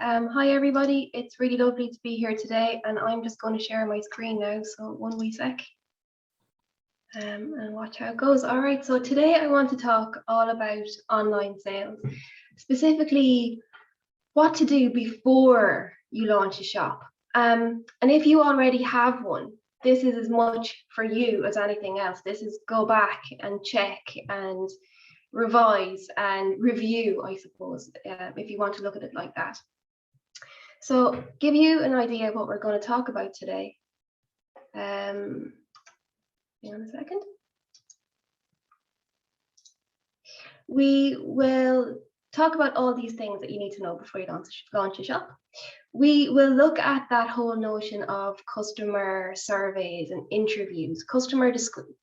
Hi everybody, it's really lovely to be here today, and I'm just going to share my screen now, so one wee sec, and watch how it goes. All right, so today I want to talk all about online sales, specifically what to do before you launch a shop. And if you already have one, this is as much for you as anything else. This is go back and check and revise and review, I suppose, if you want to look at it like that. So give you an idea of what we're going to talk about today. Hang on a second. We will talk about all these things that you need to know before you launch a shop. We will look at that whole notion of customer surveys and interviews, customer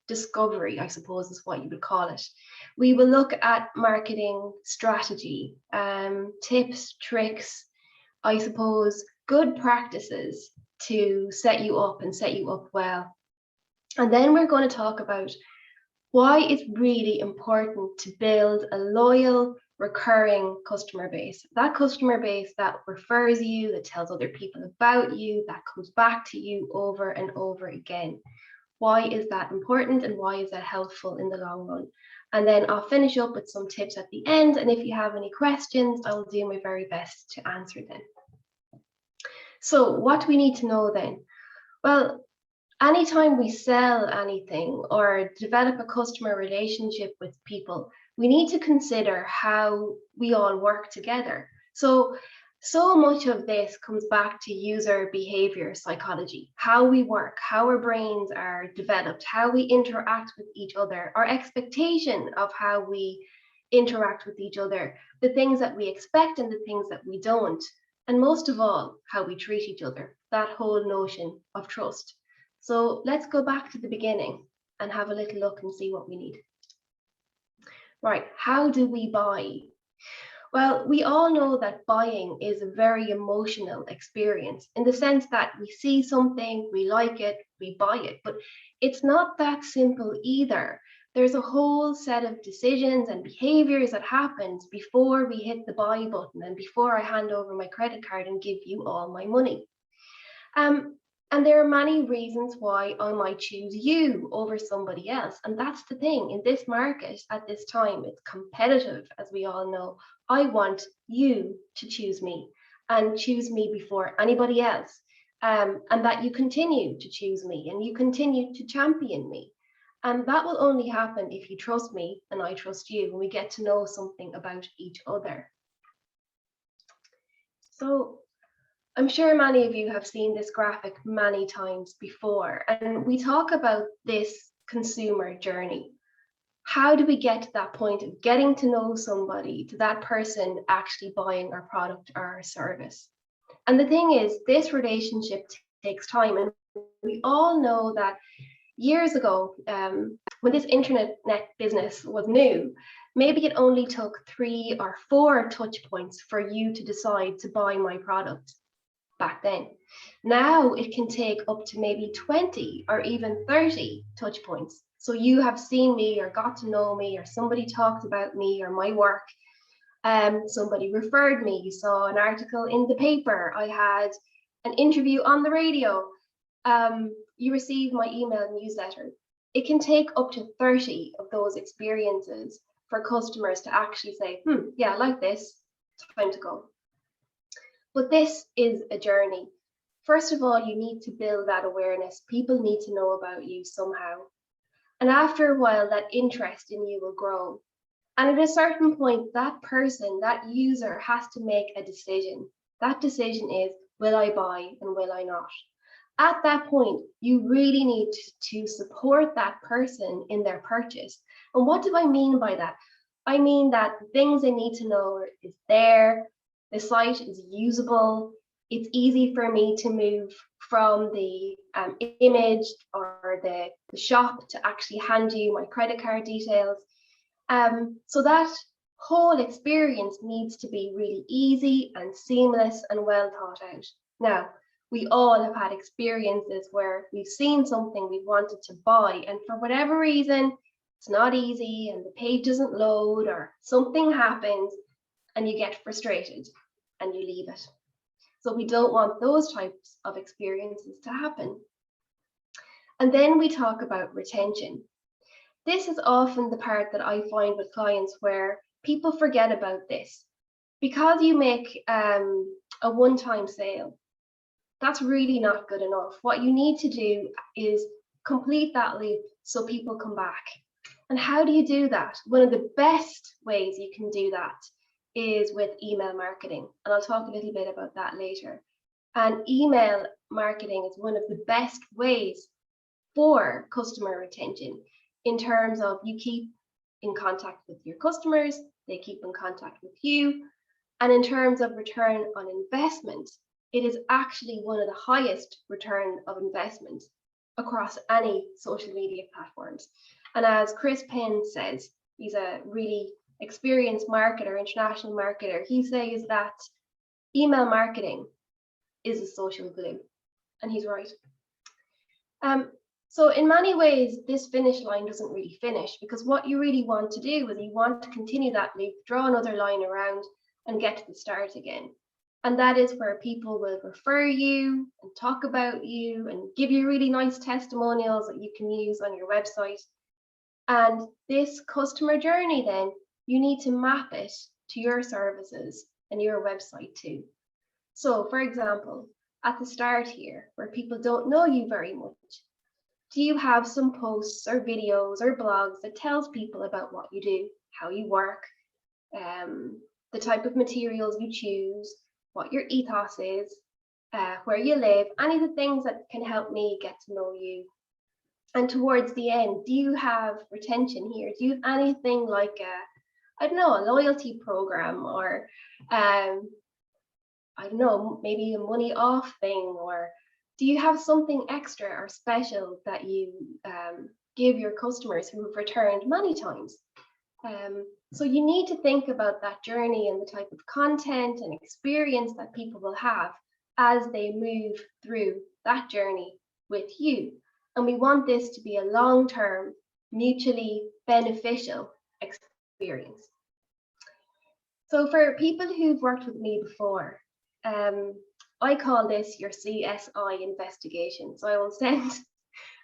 discovery, I suppose is what you would call it. We will look at marketing strategy, tips, tricks, I suppose, good practices to set you up and set you up well. And then we're going to talk about why it's really important to build a loyal, recurring customer base. That customer base that refers you, that tells other people about you, that comes back to you over and over again. Why is that important and why is that helpful in the long run? And then I'll finish up with some tips at the end. And if you have any questions, I will do my very best to answer them. So what do we need to know then? Well, anytime we sell anything or develop a customer relationship with people, we need to consider how we all work together. So much of this comes back to user behavior psychology, how we work, how our brains are developed, how we interact with each other, our expectation of how we interact with each other, the things that we expect and the things that we don't. And most of all, how we treat each other, that whole notion of trust. So let's go back to the beginning and have a little look and see what we need. Right, how do we buy? Well, we all know that buying is a very emotional experience in the sense that we see something, we like it, we buy it, but it's not that simple either. There's a whole set of decisions and behaviors that happens before we hit the buy button and before I hand over my credit card and give you all my money. And there are many reasons why I might choose you over somebody else. And that's the thing, in this market at this time, it's competitive, as we all know. I want you to choose me and choose me before anybody else. And that you continue to choose me and you continue to champion me. And that will only happen if you trust me and I trust you and we get to know something about each other. So I'm sure many of you have seen this graphic many times before, and we talk about this consumer journey. How do we get to that point of getting to know somebody, to that person actually buying our product or our service? And the thing is, this relationship takes time, and we all know that years ago, when this internet business was new, maybe it only took 3 or 4 touch points for you to decide to buy my product back then. Now it can take up to maybe 20 or even 30 touch points. So you have seen me or got to know me or somebody talked about me or my work. Somebody referred me, you saw an article in the paper, I had an interview on the radio. You receive my email newsletter. It can take up to 30 of those experiences for customers to actually say, yeah, I like this, it's time to go. But this is a journey. First of all, you need to build that awareness. People need to know about you somehow. And after a while, that interest in you will grow. And at a certain point, that person, that user has to make a decision. That decision is, will I buy and will I not? At that point, you really need to support that person in their purchase. And what do I mean by that? I mean that the things they need to know is there, the site is usable, it's easy for me to move from the image or the shop to actually hand you my credit card details. So that whole experience needs to be really easy and seamless and well thought out. Now, we all have had experiences where we've seen something we wanted to buy, and for whatever reason, it's not easy and the page doesn't load or something happens and you get frustrated and you leave it. So we don't want those types of experiences to happen. And then we talk about retention. This is often the part that I find with clients where people forget about this. Because you make a one-time sale, that's really not good enough. What you need to do is complete that loop so people come back. And how do you do that? One of the best ways you can do that is with email marketing. And I'll talk a little bit about that later. And email marketing is one of the best ways for customer retention in terms of you keep in contact with your customers, they keep in contact with you. And in terms of return on investment, it is actually one of the highest return of investment across any social media platforms. And as Chris Penn says, he's a really experienced marketer, international marketer, he says that email marketing is a social glue. And he's right. So in many ways, this finish line doesn't really finish, because what you really want to do is you want to continue that loop, draw another line around and get to the start again. And that is where people will refer you and talk about you and give you really nice testimonials that you can use on your website. And this customer journey, then you need to map it to your services and your website too. So for example, at the start here, where people don't know you very much, do you have some posts or videos or blogs that tells people about what you do, how you work, the type of materials you choose, what your ethos is, where you live, any of the things that can help me get to know you? And towards the end, do you have retention here? Do you have anything like a loyalty program, or maybe a money off thing, or do you have something extra or special that you give your customers who have returned many times? So you need to think about that journey and the type of content and experience that people will have as they move through that journey with you. And we want this to be a long-term, mutually beneficial experience. So for people who've worked with me before, I call this your CSI investigation. So I will send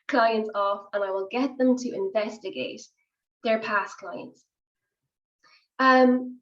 clients off and I will get them to investigate their past clients. And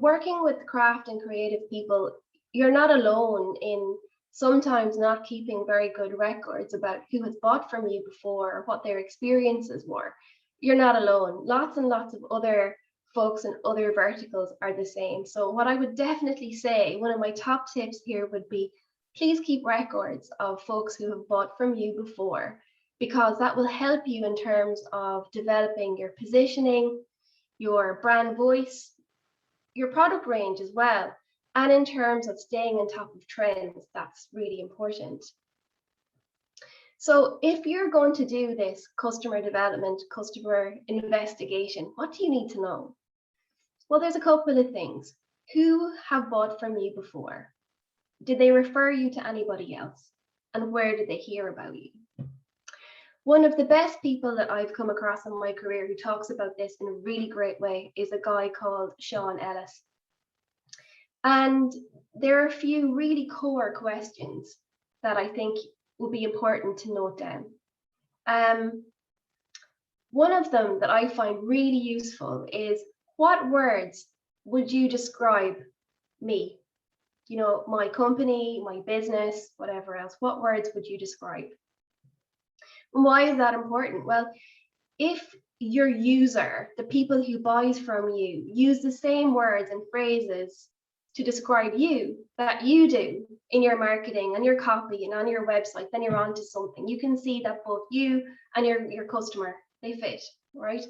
working with craft and creative people, you're not alone in sometimes not keeping very good records about who has bought from you before or what their experiences were. You're not alone. Lots and lots of other folks and other verticals are the same. So what I would definitely say, one of my top tips here would be, please keep records of folks who have bought from you before, because that will help you in terms of developing your positioning, your brand voice, your product range as well. And in terms of staying on top of trends, that's really important. So if you're going to do this customer development, customer investigation, what do you need to know? Well, there's a couple of things. Who have bought from you before? Did they refer you to anybody else? And where did they hear about you? One of the best people that I've come across in my career who talks about this in a really great way is a guy called Sean Ellis. And there are a few really core questions that I think will be important to note down. One of them that I find really useful is, what words would you describe me? You know, my company, my business, whatever else, what words would you describe? And why is that important? Well, if your user, the people who buys from you, use the same words and phrases to describe you that you do in your marketing and your copy and on your website, then you're onto something. You can see that both you and your customer, they fit, right?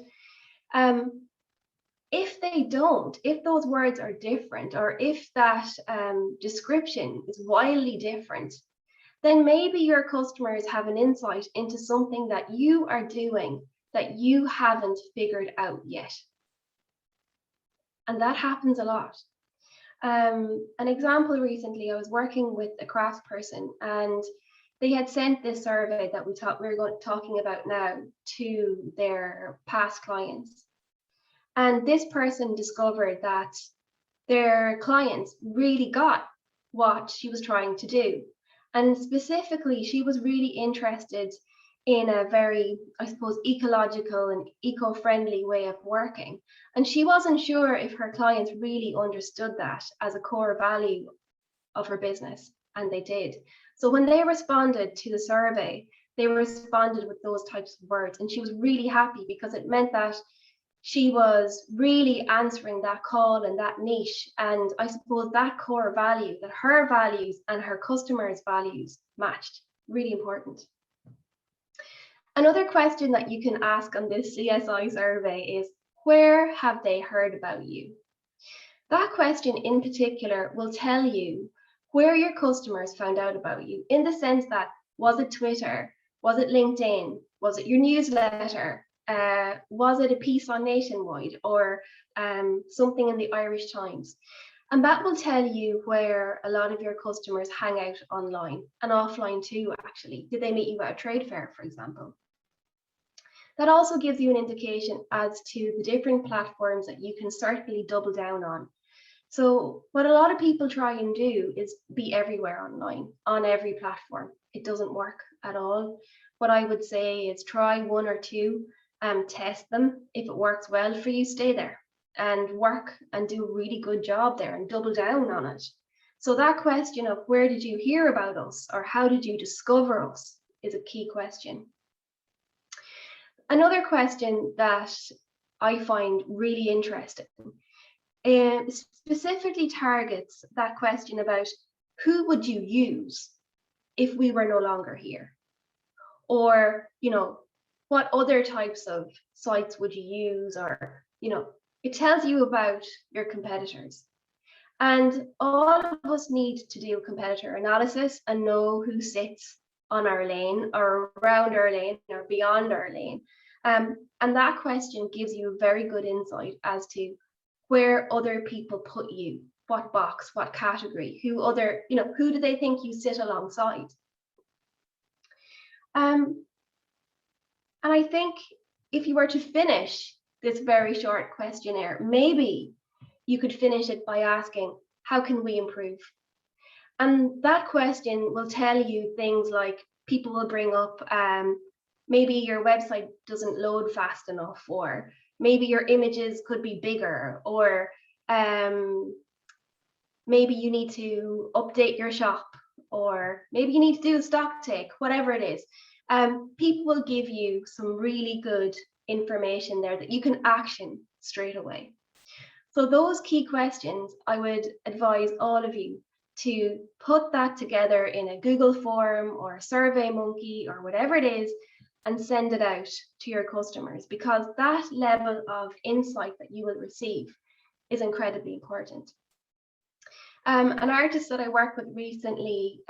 If they don't, if those words are different, or if that description is wildly different, then maybe your customers have an insight into something that you are doing that you haven't figured out yet. And that happens a lot. An example recently, I was working with a craft person, and they had sent this survey that we're talking about now to their past clients. And this person discovered that their clients really got what she was trying to do. And specifically, she was really interested in a very, I suppose, ecological and eco-friendly way of working. And she wasn't sure if her clients really understood that as a core value of her business, and they did. So when they responded to the survey, they responded with those types of words, and she was really happy because it meant that she was really answering that call and that niche. And I suppose that core value, that her values and her customers' values matched, really important. Another question that you can ask on this CSI survey is, where have they heard about you? That question in particular will tell you where your customers found out about you, in the sense that, was it Twitter? Was it LinkedIn? Was it your newsletter? Was it a piece on Nationwide, or something in the Irish Times? And that will tell you where a lot of your customers hang out online and offline too, actually. Did they meet you at a trade fair, for example? That also gives you an indication as to the different platforms that you can certainly double down on. So what a lot of people try and do is be everywhere online, on every platform. It doesn't work at all. What I would say is try one or two, test them. If it works well for you, stay there and work and do a really good job there and double down on it. So that question of where did you hear about us, or how did you discover us, is a key question. Another question that I find really interesting specifically targets that question about who would you use if we were no longer here? Or, what other types of sites would you use? Or, it tells you about your competitors. And all of us need to do competitor analysis and know who sits on our lane or around our lane or beyond our lane. And that question gives you a very good insight as to where other people put you, what box, what category, who do they think you sit alongside? And I think if you were to finish this very short questionnaire, maybe you could finish it by asking, how can we improve? And that question will tell you things like, people will bring up, maybe your website doesn't load fast enough, or maybe your images could be bigger, or maybe you need to update your shop, or maybe you need to do a stock take, whatever it is. People will give you some really good information there that you can action straight away. So those key questions, I would advise all of you to put that together in a Google form or a SurveyMonkey or whatever it is, and send it out to your customers, because that level of insight that you will receive is incredibly important. An artist that I worked with recently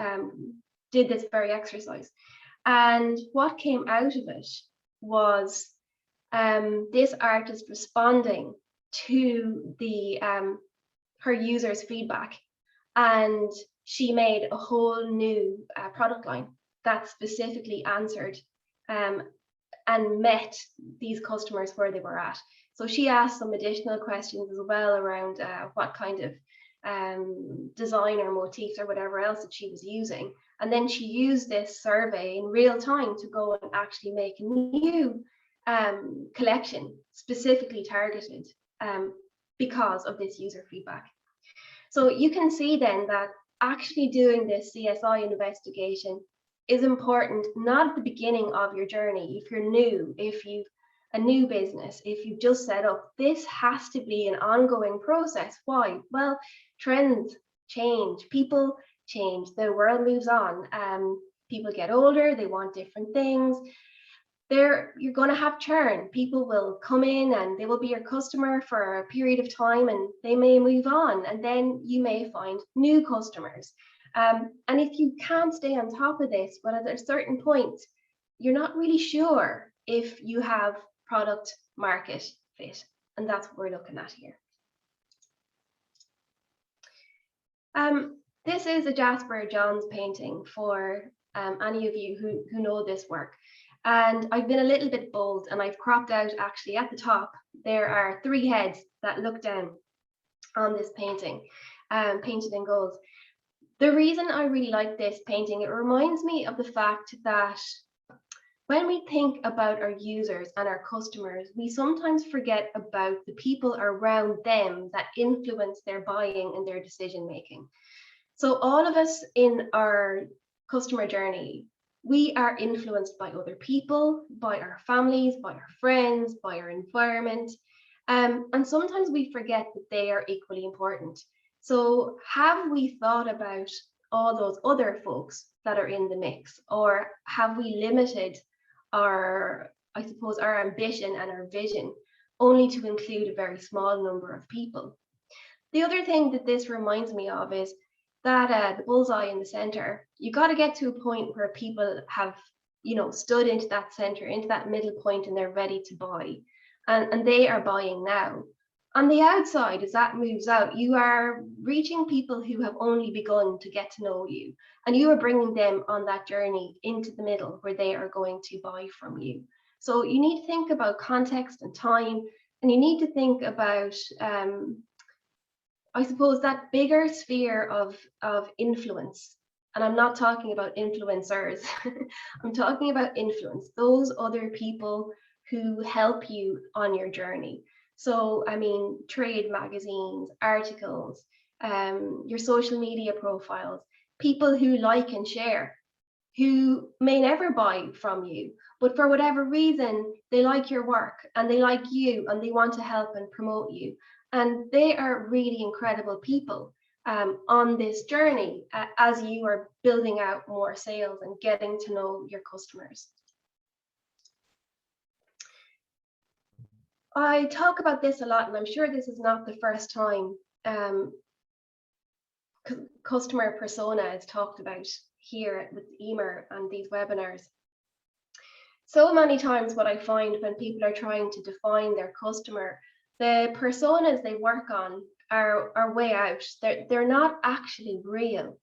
did this very exercise, and what came out of it was this artist responding to her users' feedback, and she made a whole new product line that specifically answered and met these customers where they were at. So she asked some additional questions as well around what kind of design or motifs or whatever else that she was using. And then she used this survey in real time to go and actually make a new collection specifically targeted because of this user feedback. So you can see then that actually doing this CSI investigation is important, not at the beginning of your journey. If you're new, if you've a new business, if you've just set up, this has to be an ongoing process. Why? Well, trends change, people change, the world moves on. People get older, they want different things. You're going to have churn. People will come in and they will be your customer for a period of time, and they may move on, and then you may find new customers. And if you can't stay on top of this, but at a certain point, you're not really sure if you have product market fit. And that's what we're looking at here. This is a Jasper Johns painting for any of you who know this work. And I've been a little bit bold, and I've cropped out actually at the top, there are 3 heads that look down on this painting, painted in gold. The reason I really like this painting, it reminds me of the fact that when we think about our users and our customers, we sometimes forget about the people around them that influence their buying and their decision making. So all of us in our customer journey, we are influenced by other people, by our families, by our friends, by our environment. And sometimes we forget that they are equally important. So have we thought about all those other folks that are in the mix, or have we limited our, I suppose, our ambition and our vision only to include a very small number of people? The other thing that this reminds me of is that the bullseye in the center. You got to get to a point where people have, stood into that center, into that middle point, and they're ready to buy, and they are buying now. On the outside, as that moves out, you are reaching people who have only begun to get to know you, and you are bringing them on that journey into the middle where they are going to buy from you. So you need to think about context and time, and you need to think about I suppose that bigger sphere of influence. And I'm not talking about influencers. I'm talking about influence, those other people who help you on your journey. So, I mean, trade magazines, articles, your social media profiles, people who like and share, who may never buy from you, but for whatever reason, they like your work and they like you and they want to help and promote you. And they are really incredible people on this journey as you are building out more sales and getting to know your customers. I talk about this a lot, and I'm sure this is not the first time customer persona is talked about here with Emer and these webinars. So many times what I find when people are trying to define their customer, the personas they work on are way out. They're not actually real.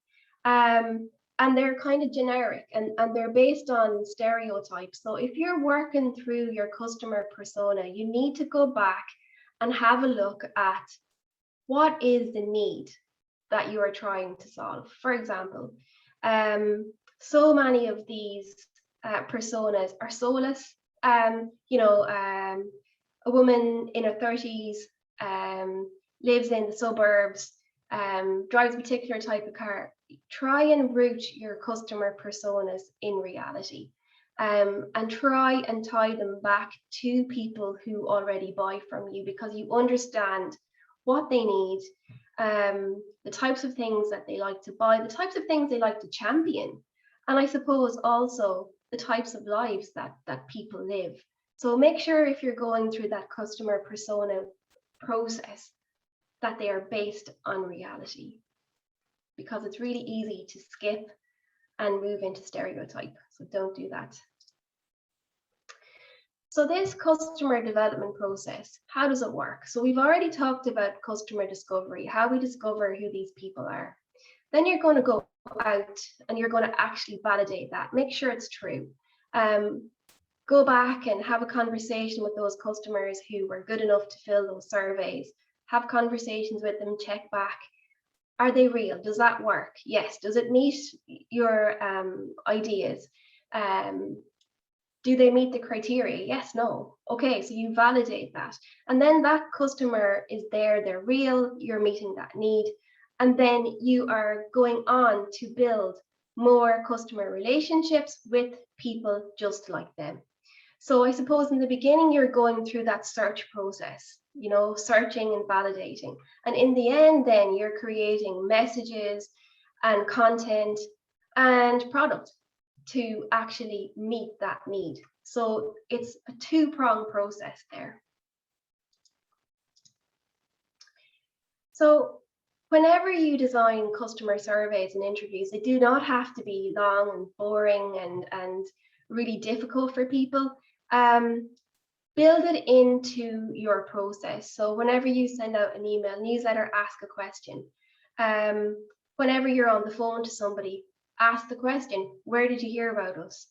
And they're kind of generic and they're based on stereotypes. So if you're working through your customer persona, you need to go back and have a look at what is the need that you are trying to solve. For example, so many of these personas are soulless. A woman in her 30s lives in the suburbs, drives a particular type of car. Try and root your customer personas in reality, and try and tie them back to people who already buy from you, because you understand what they need, the types of things that they like to buy, the types of things they like to champion, and I suppose also the types of lives that people live. So make sure if you're going through that customer persona process that they are based on reality, because it's really easy to skip and move into stereotype. So don't do that. So this customer development process, how does it work? So we've already talked about customer discovery, how we discover who these people are. Then you're going to go out and you're going to actually validate that, make sure it's true. Go back and have a conversation with those customers who were good enough to fill those surveys. Have conversations with them, check back. Are they real? Does that work? Yes. Does it meet your ideas? Do they meet the criteria? Yes, no. Okay, so you validate that. And then that customer is there, they're real, you're meeting that need. And then you are going on to build more customer relationships with people just like them. So I suppose in the beginning, you're going through that search process, searching and validating. And in the end, then you're creating messages and content and product to actually meet that need. So it's a two-pronged process there. So whenever you design customer surveys and interviews, they do not have to be long and boring and really difficult for people. Build it into your process. So whenever you send out an email, newsletter, ask a question. Whenever you're on the phone to somebody, ask the question, where did you hear about us?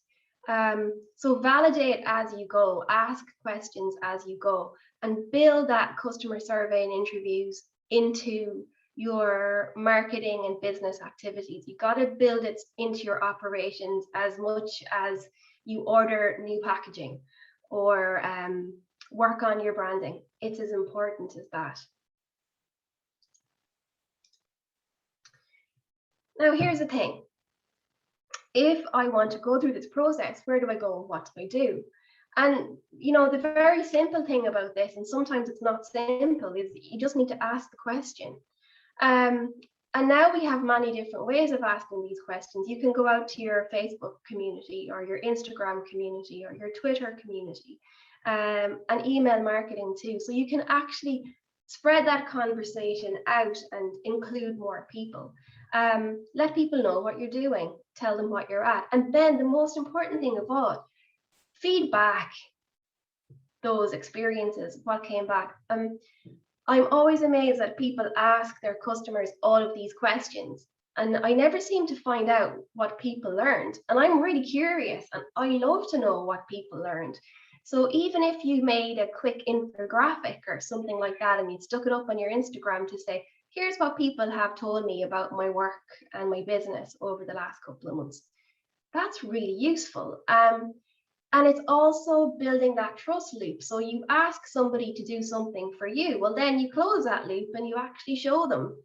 So validate as you go, ask questions as you go, and build that customer survey and interviews into your marketing and business activities. You got to build it into your operations as much as you order new packaging or work on your branding. It's as important as that. Now, here's the thing. If I want to go through this process, where do I go and what do I do? And, you know, the very simple thing about this, and sometimes it's not simple, is you just need to ask the question. And now we have many different ways of asking these questions. You can go out to your Facebook community or your Instagram community or your Twitter community, and email marketing too. So you can actually spread that conversation out and include more people. Let people know what you're doing, tell them what you're at. And then the most important thing of all, feedback those experiences, what came back. I'm always amazed that people ask their customers all of these questions, and I never seem to find out what people learned. And I'm really curious, and I love to know what people learned. So even if you made a quick infographic or something like that, and you stuck it up on your Instagram to say, here's what people have told me about my work and my business over the last couple of months, that's really useful. And it's also building that trust loop. So you ask somebody to do something for you. Well, then you close that loop and you actually show them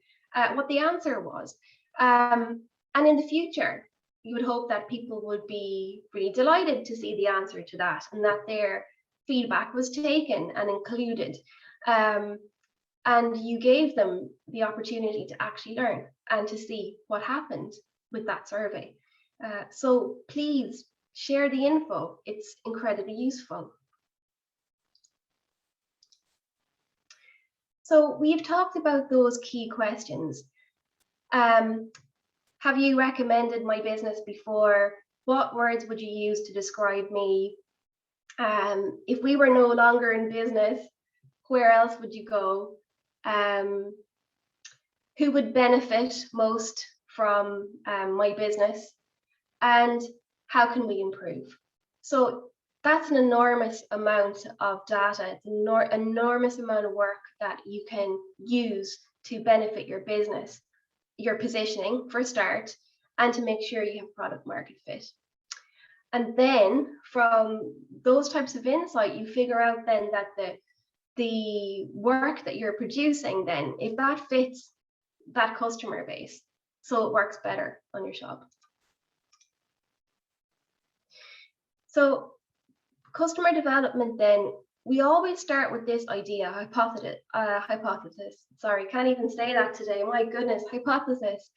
what the answer was. And in the future, you would hope that people would be really delighted to see the answer to that and that their feedback was taken and included. And you gave them the opportunity to actually learn and to see what happened with that survey. So please, share the info. It's incredibly useful. So we've talked about those key questions. Have you recommended my business before? What words would you use to describe me? If we were no longer in business, where else would you go? Who would benefit most from my business? And how can we improve? So that's an enormous amount of data. It's an enormous amount of work that you can use to benefit your business, your positioning for a start, and to make sure you have product market fit. And then from those types of insight, you figure out then that the work that you're producing then, if that fits that customer base, so it works better on your shop. So customer development then, we always start with this idea, hypothesis. Sorry, can't even say that today. My goodness, hypothesis.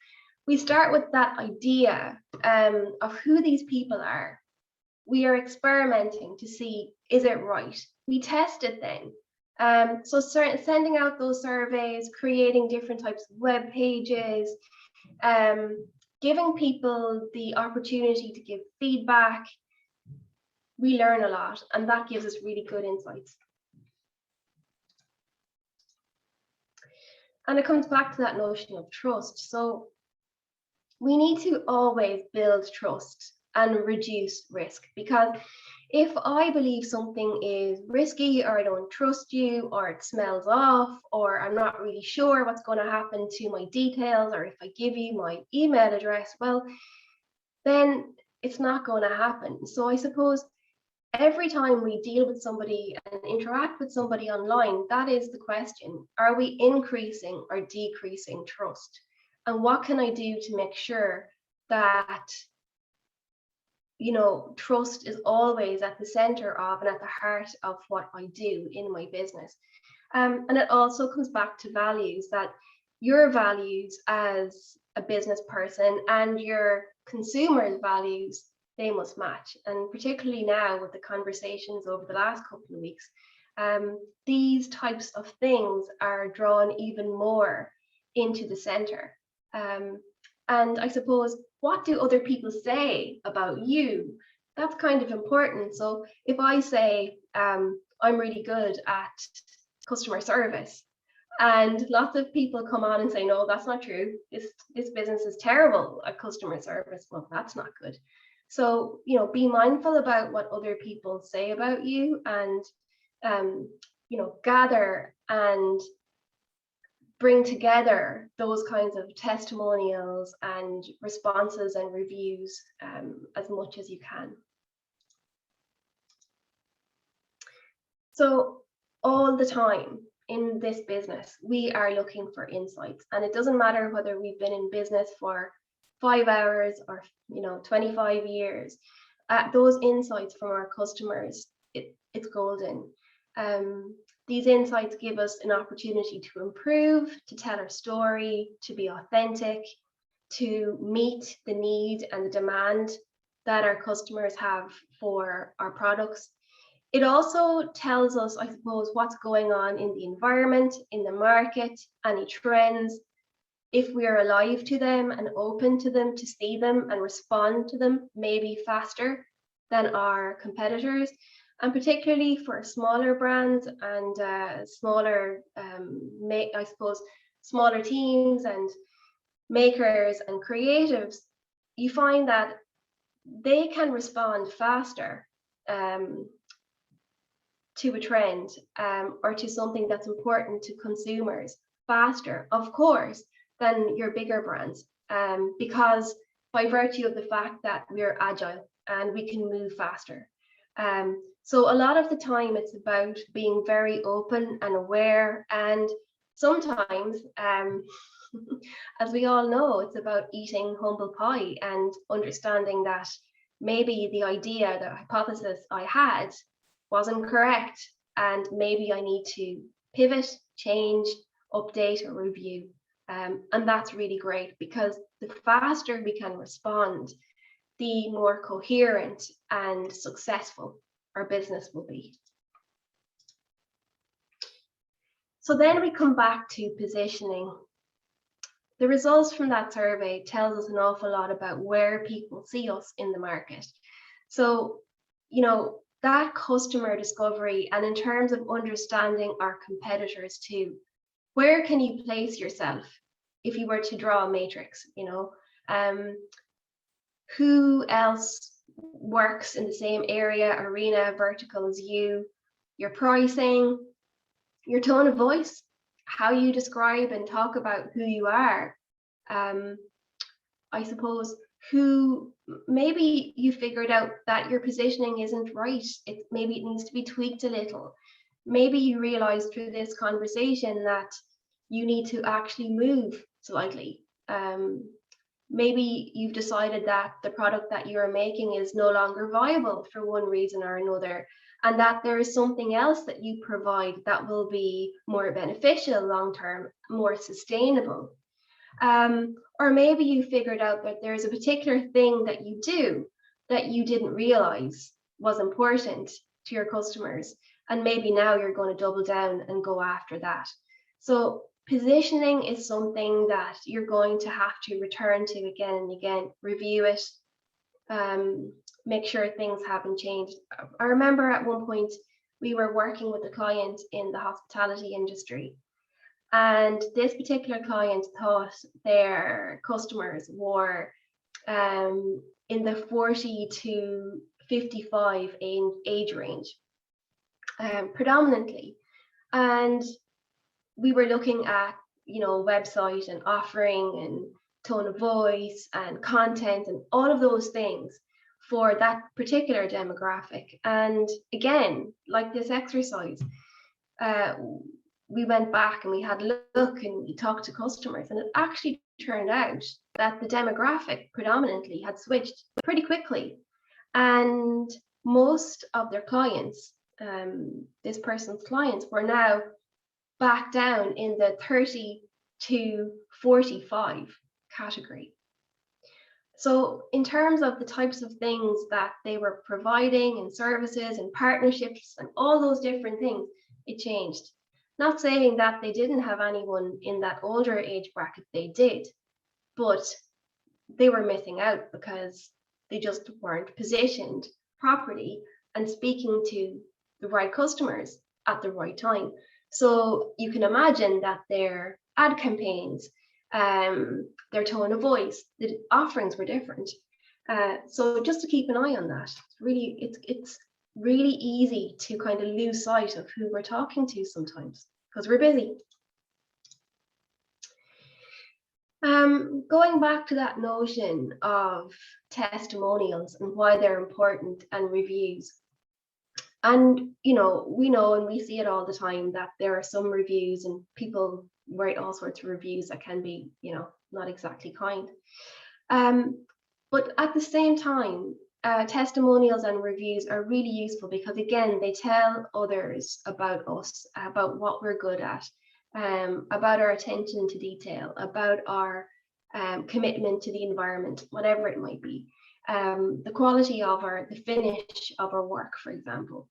We start with that idea of who these people are. We are experimenting to see, is it right? We test it then. So sending out those surveys, creating different types of web pages, giving people the opportunity to give feedback. We learn a lot, and that gives us really good insights. And it comes back to that notion of trust. So we need to always build trust and reduce risk, because if I believe something is risky, or I don't trust you, or it smells off, or I'm not really sure what's going to happen to my details, or if I give you my email address, well, then it's not going to happen. So I suppose every time we deal with somebody and interact with somebody online, that is the question. Are we increasing or decreasing trust? And what can I do to make sure that, you know, trust is always at the center of and at the heart of what I do in my business? And it also comes back to values, that your values as a business person and your consumers' values, they must match. And particularly now with the conversations over the last couple of weeks, these types of things are drawn even more into the center. And I suppose, what do other people say about you? That's kind of important. So if I say, I'm really good at customer service, and lots of people come on and say, no, that's not true. This business is terrible at customer service. Well, that's not good. So, you know, be mindful about what other people say about you, and, you know, gather and bring together those kinds of testimonials and responses and reviews as much as you can. So all the time in this business, we are looking for insights, and it doesn't matter whether we've been in business for 5 hours or 25 years. Those insights from our customers, it's golden. These insights give us an opportunity to improve, to tell our story, to be authentic, to meet the need and the demand that our customers have for our products. It also tells us, I suppose, what's going on in the environment, in the market, any trends, if we're alive to them and open to them, to see them and respond to them maybe faster than our competitors. And particularly for smaller brands and smaller, I suppose, smaller teams and makers and creatives, you find that they can respond faster to a trend or to something that's important to consumers faster, of course, than your bigger brands, because by virtue of the fact that we're agile and we can move faster. So a lot of the time it's about being very open and aware, and sometimes, as we all know, it's about eating humble pie and understanding that maybe the idea, the hypothesis I had wasn't correct, and maybe I need to pivot, change, update, or review. And that's really great, because the faster we can respond, the more coherent and successful our business will be. So then we come back to positioning. The results from that survey tells us an awful lot about where people see us in the market. So, that customer discovery, and in terms of understanding our competitors too, where can you place yourself if you were to draw a matrix? Who else works in the same area, arena, vertical as you? Your pricing, your tone of voice, how you describe and talk about who you are. I suppose maybe you figured out that your positioning isn't right. Maybe it needs to be tweaked a little. Maybe you realized through this conversation that you need to actually move slightly. Maybe you've decided that the product that you're making is no longer viable for one reason or another, and that there is something else that you provide that will be more beneficial long-term, more sustainable. Or maybe you figured out that there's a particular thing that you do that you didn't realize was important to your customers, and maybe now you're going to double down and go after that. So positioning is something that you're going to have to return to again and again, review it, make sure things haven't changed. I remember at one point we were working with a client in the hospitality industry, and this particular client thought their customers were in the 40 to 55 age range, predominantly. And we were looking at, website and offering and tone of voice and content and all of those things for that particular demographic. And again, like this exercise, we went back and we had a look and we talked to customers, and it actually turned out that the demographic predominantly had switched pretty quickly. And most of their clients, this person's clients, were now back down in the 30 to 45 category. So in terms of the types of things that they were providing and services and partnerships and all those different things, it changed. Not saying that they didn't have anyone in that older age bracket, they did, but they were missing out because they just weren't positioned properly and speaking to the right customers at the right time. So you can imagine that their ad campaigns, their tone of voice, the offerings were different. So just to keep an eye on that. It's really easy to kind of lose sight of who we're talking to sometimes because we're busy. Going back to that notion of testimonials and why they're important and reviews. And, we know and we see it all the time that there are some reviews and people write all sorts of reviews that can be, not exactly kind. But at the same time, testimonials and reviews are really useful because, again, they tell others about us, about what we're good at, about our attention to detail, about our commitment to the environment, whatever it might be, the quality of the finish of our work, for example.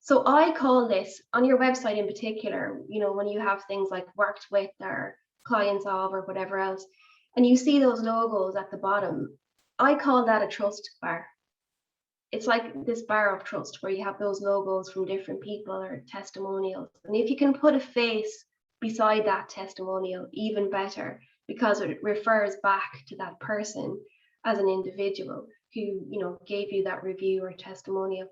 So I call this, on your website in particular, when you have things like worked with or clients of or whatever else, and you see those logos at the bottom, I call that a trust bar. It's like this bar of trust where you have those logos from different people or testimonials. And if you can put a face beside that testimonial, even better, because it refers back to that person as an individual who, gave you that review or testimonial.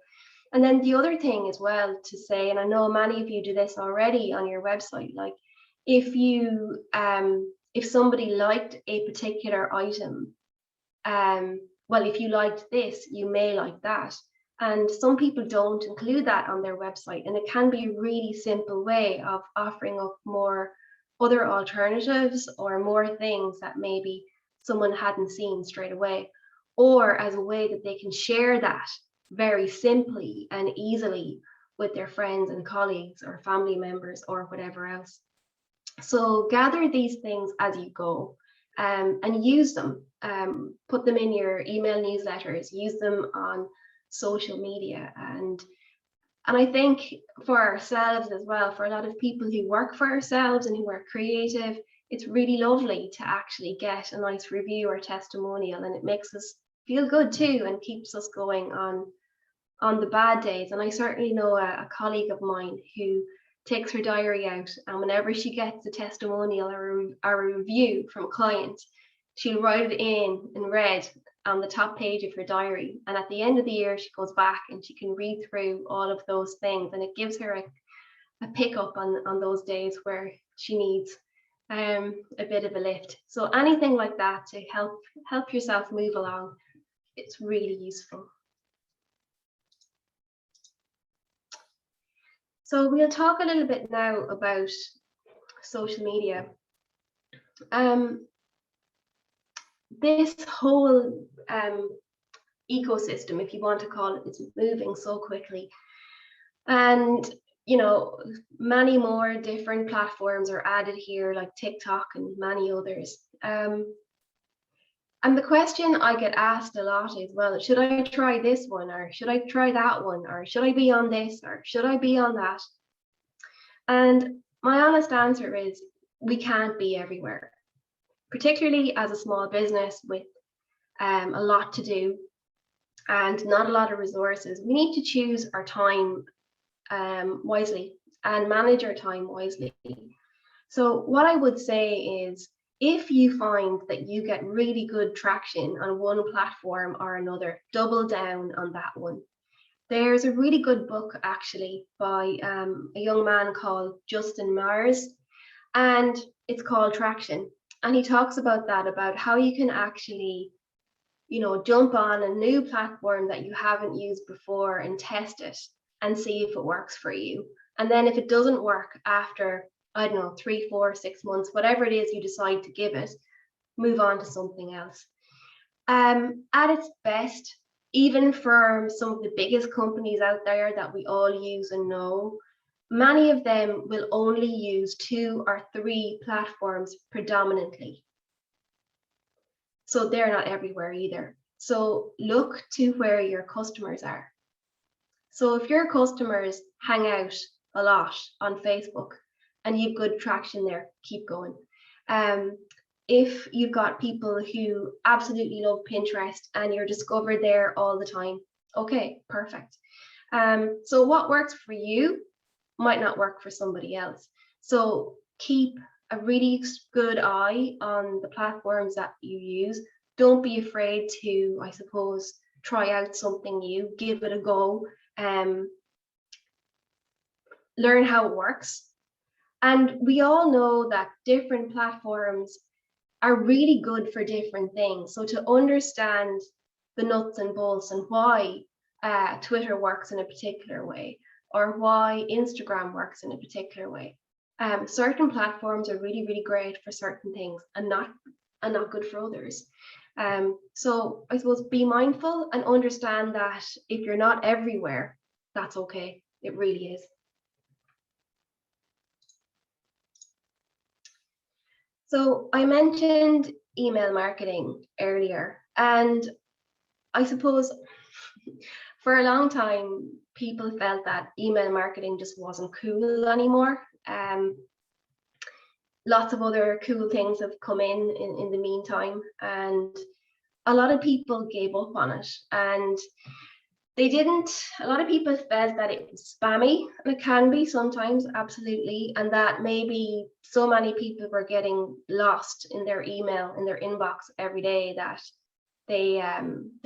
And then the other thing as well to say, and I know many of you do this already on your website, like if somebody liked a particular item, well, if you liked this, you may like that. And some people don't include that on their website. And it can be a really simple way of offering up more other alternatives or more things that maybe someone hadn't seen straight away, or as a way that they can share that very simply and easily with their friends and colleagues or family members or whatever else. So gather these things as you go, and use them. Put them in your email newsletters, use them on social media. And I think for ourselves as well, for a lot of people who work for ourselves and who are creative, it's really lovely to actually get a nice review or testimonial, and it makes us feel good too and keeps us going on the bad days. And I certainly know a colleague of mine who takes her diary out, and whenever she gets a testimonial or a review from a client, she'll write it in red on the top page of her diary. And at the end of the year, she goes back and she can read through all of those things, and it gives her a pickup on those days where she needs a bit of a lift. So anything like that to help yourself move along, it's really useful. So we'll talk a little bit now about social media. This whole ecosystem, if you want to call it, is moving so quickly. And, many more different platforms are added here, like TikTok and many others. And the question I get asked a lot is, well, should I try this one, or should I try that one, or should I be on this, or should I be on that? And my honest answer is, we can't be everywhere, particularly as a small business with a lot to do and not a lot of resources. We need to choose our time wisely and manage our time wisely. So what I would say is, if you find that you get really good traction on one platform or another, double down on that one. There's a really good book actually by a young man called Justin Mars, and it's called Traction. And he talks about that, about how you can actually, jump on a new platform that you haven't used before and test it and see if it works for you. And then if it doesn't work after, I don't know, 3, 4, 6 months, whatever it is you decide to give it, move on to something else. At its best, even for some of the biggest companies out there that we all use and know, many of them will only use 2 or 3 platforms predominantly. So they're not everywhere either. So look to where your customers are. So if your customers hang out a lot on Facebook and you've good traction there, keep going. If you've got people who absolutely love Pinterest and you're discovered there all the time, okay, perfect. So what works for you might not work for somebody else. So keep a really good eye on the platforms that you use. Don't be afraid to, I suppose, try out something new, give it a go, learn how it works. And we all know that different platforms are really good for different things. So to understand the nuts and bolts and why Twitter works in a particular way, or why Instagram works in a particular way. Certain platforms are really, really great for certain things and not good for others. So I suppose be mindful and understand that if you're not everywhere, that's okay. It really is. So I mentioned email marketing earlier, and I suppose for a long time, people felt that email marketing just wasn't cool anymore. Lots of other cool things have come in the meantime, and a lot of people gave up on it. And a lot of people felt that it was spammy, and it can be sometimes, absolutely, and that maybe so many people were getting lost in their email, in their inbox every day, that they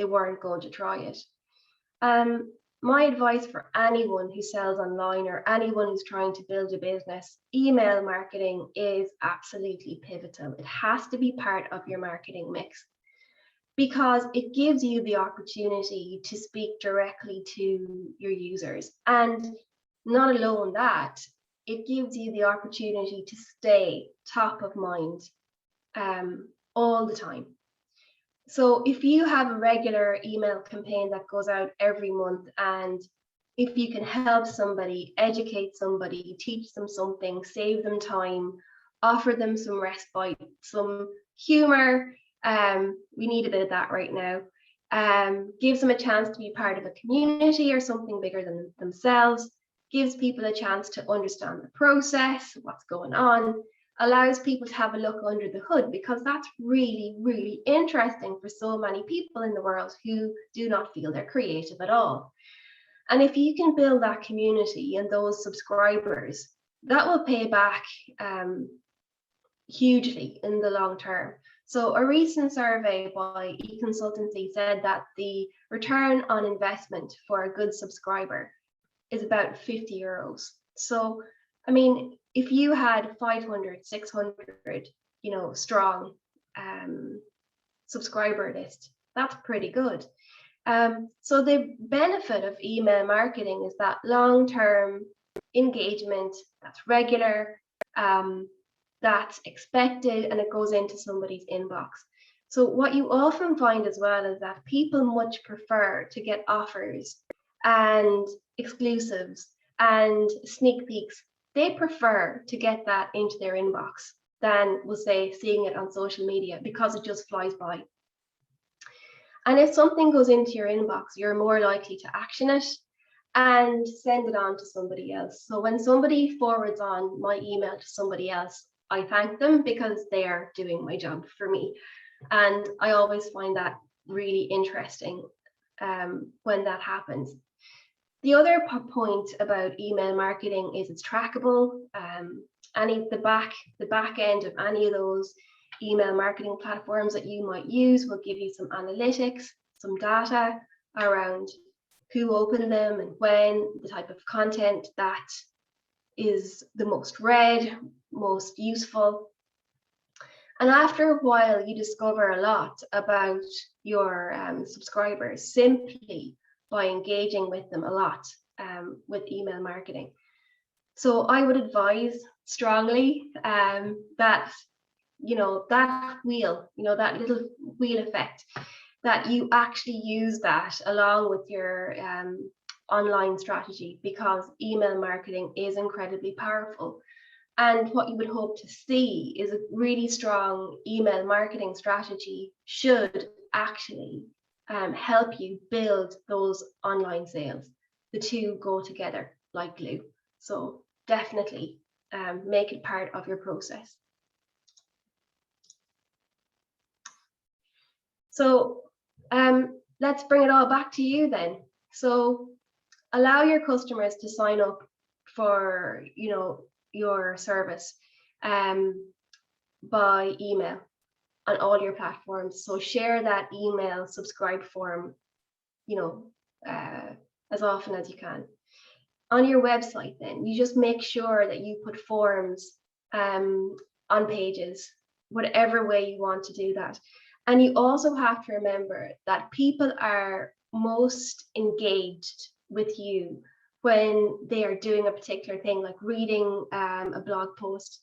weren't going to try it. My advice for anyone who sells online or anyone who's trying to build a business, email marketing is absolutely pivotal. It has to be part of your marketing mix because it gives you the opportunity to speak directly to your users. And not alone that, it gives you the opportunity to stay top of mind all the time. So if you have a regular email campaign that goes out every month, and if you can help somebody, educate somebody, teach them something, save them time, offer them some respite, some humor, we need a bit of that right now, gives them a chance to be part of a community or something bigger than themselves, gives people a chance to understand the process, what's going on, allows people to have a look under the hood, because that's really, really interesting for so many people in the world who do not feel they're creative at all. And if you can build that community and those subscribers, that will pay back hugely in the long term. So a recent survey by eConsultancy said that the return on investment for a good subscriber is about 50 euros. So, I mean, if you had 500, 600, strong subscriber list, that's pretty good. So the benefit of email marketing is that long-term engagement, that's regular, that's expected, and it goes into somebody's inbox. So what you often find as well is that people much prefer to get offers and exclusives and sneak peeks. They prefer to get that into their inbox than, we'll say, seeing it on social media, because it just flies by. And if something goes into your inbox, you're more likely to action it and send it on to somebody else. So when somebody forwards on my email to somebody else, I thank them because they are doing my job for me. And I always find that really interesting when that happens. The other point about email marketing is it's trackable. The back end of any of those email marketing platforms that you might use will give you some analytics, some data around who opened them and when, the type of content that is the most read, most useful. And after a while, you discover a lot about your subscribers simply by engaging with them a lot with email marketing. So I would advise strongly that, that wheel, that little wheel effect, that you actually use that along with your online strategy, because email marketing is incredibly powerful. And what you would hope to see is a really strong email marketing strategy should actually help you build those online sales. The two go together like glue. So definitely make it part of your process. So let's bring it all back to you then. So allow your customers to sign up for your service by email on all your platforms. So share that email subscribe form as often as you can. On your website, then you just make sure that you put forms on pages whatever way you want to do that. And you also have to remember that people are most engaged with you when they are doing a particular thing, like reading a blog post,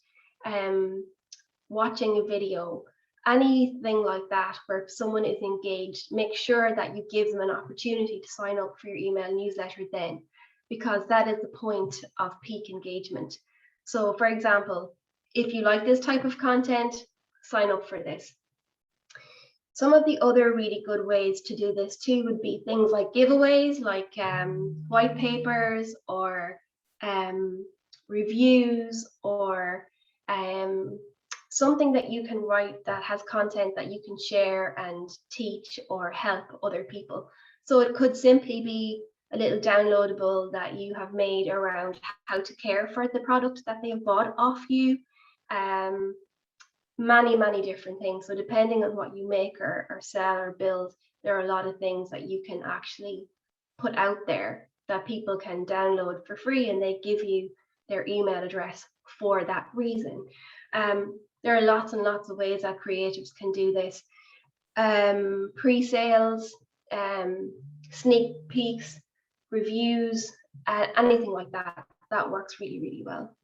watching a video, anything like that where someone is engaged. Make sure that you give them an opportunity to sign up for your email newsletter then, because that is the point of peak engagement. So for example, if you like this type of content, sign up for this. Some of the other really good ways to do this too would be things like giveaways, like white papers or reviews, or something that you can write that has content that you can share and teach or help other people. So it could simply be a little downloadable that you have made around how to care for the product that they've bought off you. Many different things. So depending on what you make or sell or build, there are a lot of things that you can actually put out there that people can download for free, and they give you their email address for that reason. There are lots and lots of ways that creatives can do this. Pre-sales, sneak peeks, reviews, anything like that. That works really well.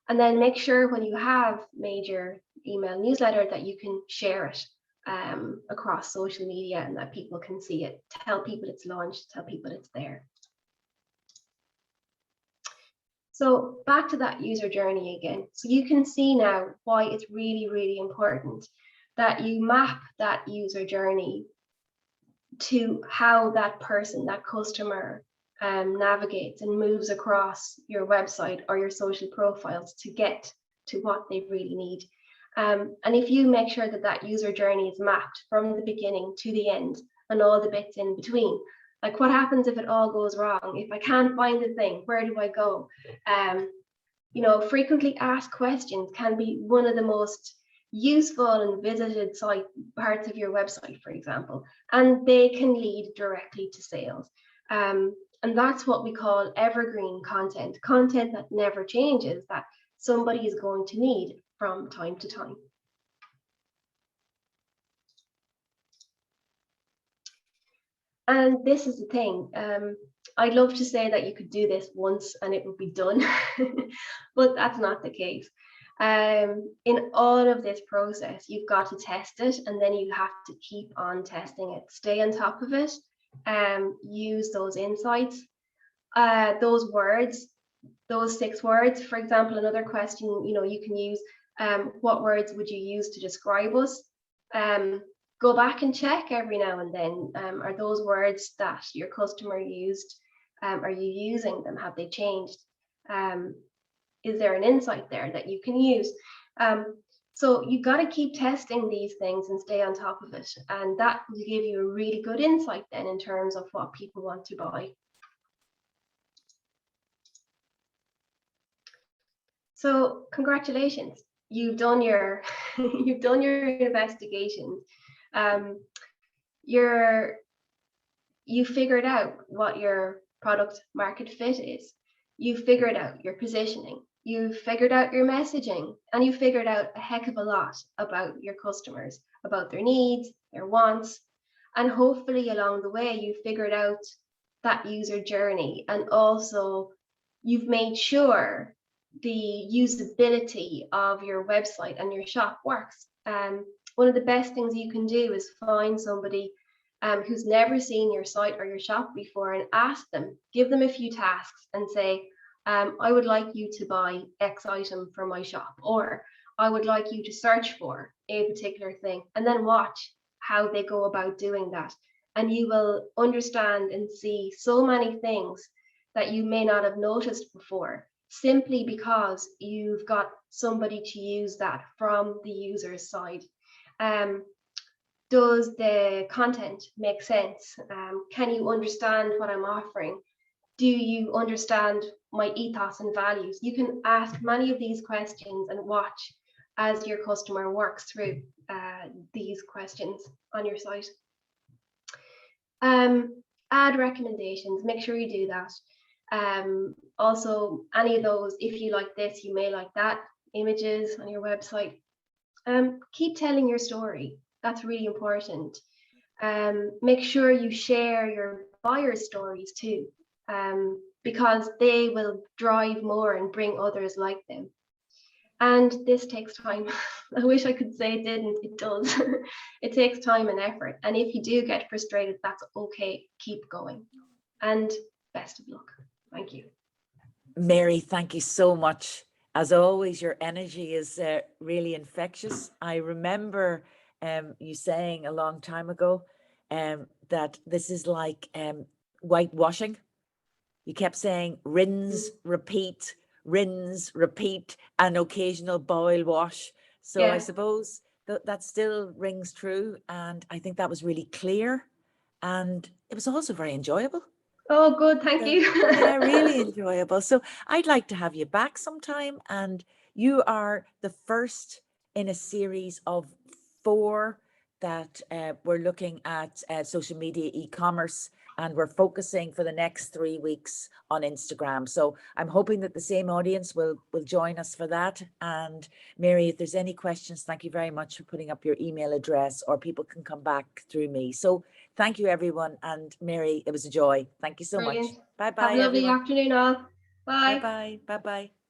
And then make sure when you have made your email newsletter that you can share it across social media and that people can see it. Tell people it's launched, tell people it's there. So back to that user journey again. So you can see now why it's really important that you map that user journey to how that person, that customer, navigates and moves across your website or your social profiles to get to what they really need. And if you make sure that that user journey is mapped from the beginning to the end and all the bits in between, like what happens if it all goes wrong? If I can't find the thing, where do I go? Frequently asked questions can be one of the most useful and visited parts of your website, for example, and they can lead directly to sales. And that's what we call evergreen content that never changes, that somebody is going to need from time to time. And this is the thing. I'd love to say that you could do this once and it would be done, but that's not the case. In all of this process, you've got to test it, and then you have to keep on testing it. Stay on top of it. Use those insights, those words, those 6 words. For example, another question, you can use, what words would you use to describe us? Go back and check every now and then. Are those words that your customer used, are you using them? Have they changed? Is there an insight there that you can use? So you've got to keep testing these things and stay on top of it. And that will give you a really good insight then in terms of what people want to buy. So congratulations, you've done your you've done your investigations. You figured out what your product market fit is. You figured out your positioning. You figured out your messaging, and you figured out a heck of a lot about your customers, about their needs, their wants, and hopefully along the way you figured out that user journey, and also you've made sure the usability of your website and your shop works. One of the best things you can do is find somebody who's never seen your site or your shop before and ask them, give them a few tasks and say, I would like you to buy X item for my shop, or I would like you to search for a particular thing, and then watch how they go about doing that. And you will understand and see so many things that you may not have noticed before, simply because you've got somebody to use that from the user's side. Does the content make sense? Can you understand what I'm offering? Do you understand my ethos and values? You can ask many of these questions and watch as your customer works through these questions on your site. Add recommendations, make sure you do that. Also, any of those, if you like this, you may like that, images on your website. Keep telling your story. That's really important. Make sure you share your buyers' stories too, because they will drive more and bring others like them. And this takes time. I wish I could say it didn't. It does. It takes time and effort. And if you do get frustrated, that's okay. Keep going. And best of luck. Thank you. Mary, thank you so much. As always, your energy is really infectious. I remember you saying a long time ago that this is like whitewashing. You kept saying rinse, repeat, and occasional boil wash. So I Yeah. suppose that still rings true. And I think that was really clear. And it was also very enjoyable. Oh, good. Thank So, you. yeah, really enjoyable. So I'd like to have you back sometime. And you are the first in a series of 4 that we're looking at social media e-commerce, and we're focusing for the next 3 weeks on Instagram. So I'm hoping that the same audience will join us for that. And Mary, if there's any questions, thank you very much for putting up your email address, or people can come back through me. So thank you, everyone. And Mary, it was a joy. Thank you so much. Brilliant. Have a Bye-bye, lovely everyone. afternoon, all. Bye. Bye-bye. Bye-bye.